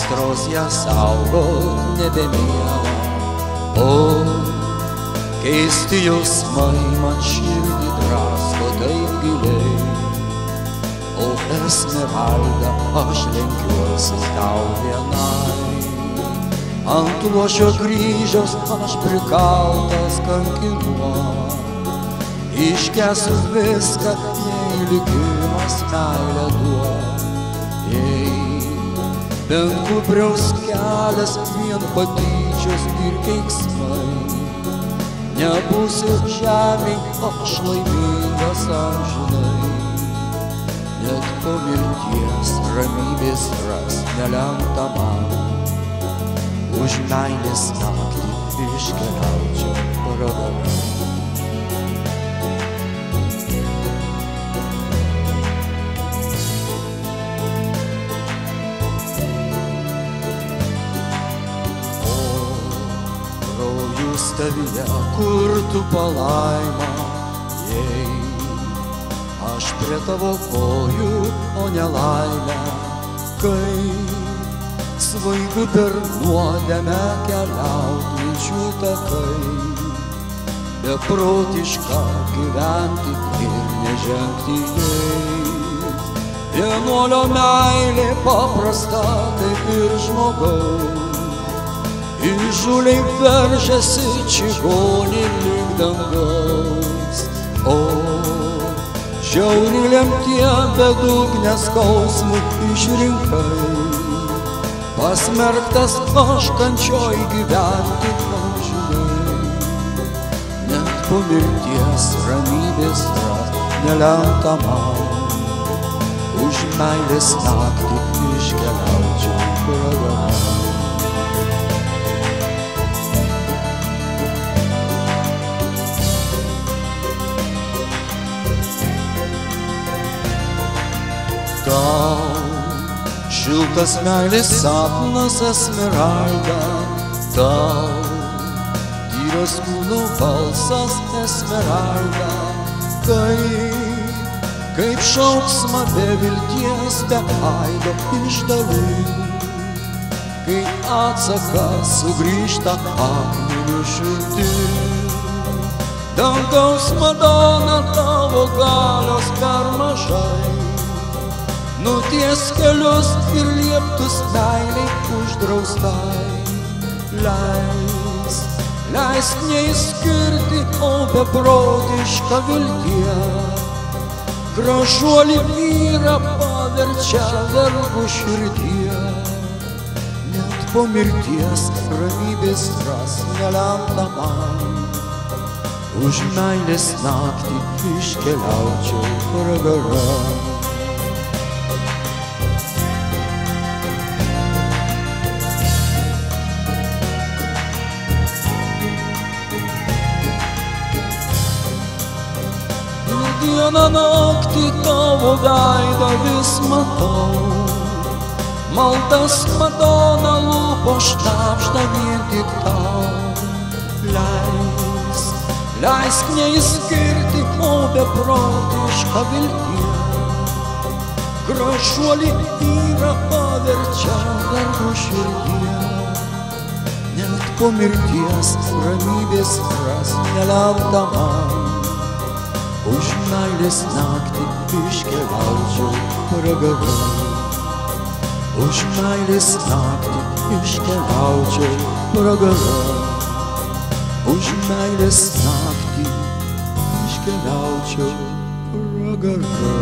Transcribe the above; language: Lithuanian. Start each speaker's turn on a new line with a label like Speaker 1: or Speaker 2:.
Speaker 1: aistros ją saugot nebemiela. O, keisti jausmai man širdį drasko taip giliai. O Esmeralda, aš lenkiuosi tau vienai. Ant luošio kryžiaus aš prikaltas kankinuo. Iškęsiu viską, jei likimas meilę duos. Jei bent kupriaus kelias vien patyčios ir keiksmai, nebūsiu žemėj aš laimingas amžinai. Net po mirties ramybės ras nelemta man. Už meilės naktį iškeliaučiau pragaran. Tavyje, kur tu palaima, jei aš prie tavo kojų, o nelaimę, kai svaigu per nuodėmę keliaut minčių takai, beprotiška gyventi ir nežengti jais. Vienuolio meilė paprasta kaip ir žmogaus, įžūliai veržiasi čigonį link dangaus. O, žiauri lemtie bedugnę skausmų išrinkai, pasmerktas aš kančioj gyventi amžinai. Net po mirties ramybės ras nelemta man. Už meilės naktį iškeliaučiau pragaran. Tau šiltas meilės sapnas Esmeralda, tau tyras kūno balsas Esmeralda, kaip šauksma be vilties, be aido išdalink, kai atsakas sugrįžta akmeniu širdin. Dangaus Madona, tavo galios per mažai, nuties kelius ir lieptus meiliai uždraustai. Leisk neįskirti, o beprotišką viltie, gražuolį vyrą paverčia vergu širdie. Net po mirties ramybės ras nelemta man. Už meilės naktį iškeliaučiau pragaran. Dieną naktį tavo veidą vis matau, maldas Madona lūpo šnabžda vien tik tau. Leisk neįskirti, o beprotišką viltie, gražuolį vyrą paverčia vergu širdie. Net po mirties ramybės ras nelemta man. Už meilės naktį iškeliaučiau pragaran. Už meilės naktį iškeliaučiau pragaran. Už meilės naktį iškeliaučiau pragaran.